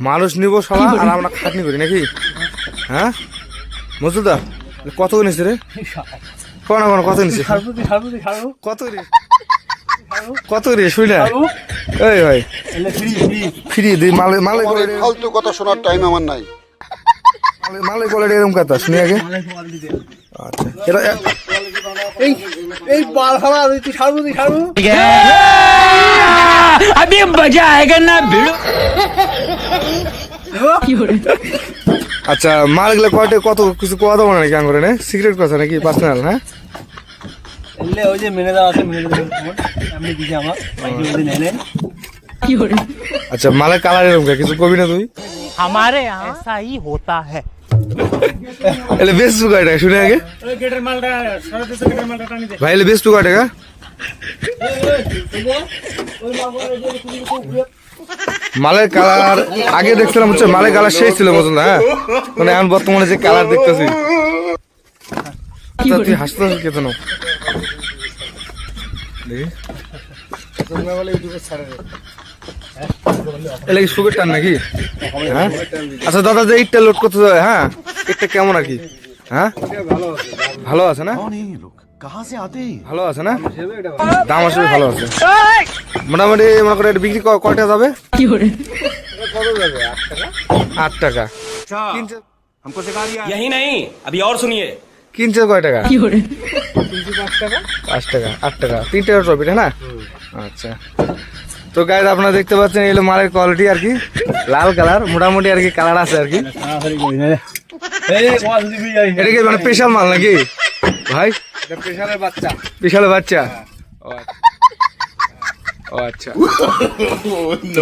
মানুষ নিবো শালা আর আমরা খাটনি করি নাকি? হ্যাঁ মজুদা কত নিছে রে? কোন কোন কত নিছে? কত রে? কত রে শুই না? এই ভাই ফ্রি দি মালে মালে ফালতু কথা শোনার টাইম আমার নাই। মালে কোয়ালিটি এরকম কথা শুনি আগে। আচ্ছা এটা এই এই বাল খাওয়া তুই ছাড়বো अभी मजा आएगा ना भिड़ो। আচ্ছা মালগুলো কয়টা কত কিছু কোয়া দেবো নাকি আঙ্গুরে না সিক্রেট কথা নাকি পার্সোনাল? হ্যাঁ এলে ওই যে মেনে দেওয়া আছে মেনে দেবো আমি দিছি আমার নেনে আচ্ছা মালের কালার এরকম কিছু কবি না তুই? हमारे यहाँ ऐसा ही होता है। এলে বেশ টু কয় টাকা শুনে আগে ভাই? এলে বেশ টু কয় টাকা? মালের কালার আগে দেখছিলাম হচ্ছে মালের কালার শেষ ছিল মতন। হ্যাঁ মানে এখন বর্তমানে যে কালার দেখতেছি। আচ্ছা তুই হাসতে কেতন এলে কি সুগার টান নাকি? হ্যাঁ আচ্ছা দাদা যে ইটটা লোড করতে যাবে, হ্যাঁ ইটটা কেমন আর কি? হ্যাঁ ভালো আছে না? ভালো আছে না? দাম আসলে ভালো আছে মোটামুটি। মনে করে এটা বিক্রি কয়টা যাবে? 8 টাকা। हमको सिखा दिया। यही नहीं अभी और सुनिए। কিনছে কয় টাকা? 5 টাকা 8 টাকা 3 টাকা প্রফিট না? আচ্ছা তো গাইজ আপনারা দেখতে পাচ্ছেন এলো মালের কোয়ালিটি আর কি, লাল কালার মোটামুটি আর কি কালার আছে আর কি। এটা কি মানে স্পেশাল মাল নাকি ভাই? প্রেশারের বাচ্চা বিশালের বাচ্চা? ও আচ্ছা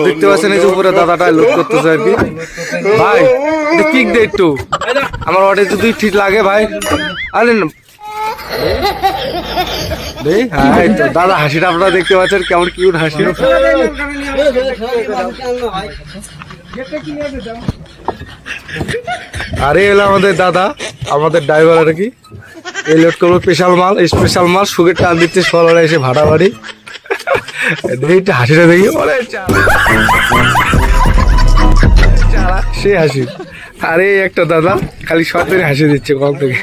দেখতে পাচ্ছেন এই যে উপরে দাদাটা লোড করতেছে আর কি। ভাই এটা কিক দে একটু, আমার অর্ডার যদি ঠিক লাগে ভাই। আরে হ্যাঁ এই তো দাদা হাসিটা আপনারা দেখতে পাচ্ছেন কেমন কিউট হাসি। আরে এলো আমাদের দাদা, আমাদের ড্রাইভার আর কি। এই লোড করবো স্পেশাল মাল সুগের টান দিচ্ছে সকালবেলা এসে ভাড়া বাড়ি। দেখি হাসিটা দেখি সে হাসি। আরে একটা দাদা খালি সরকারি হাসি দিচ্ছে কল থেকে।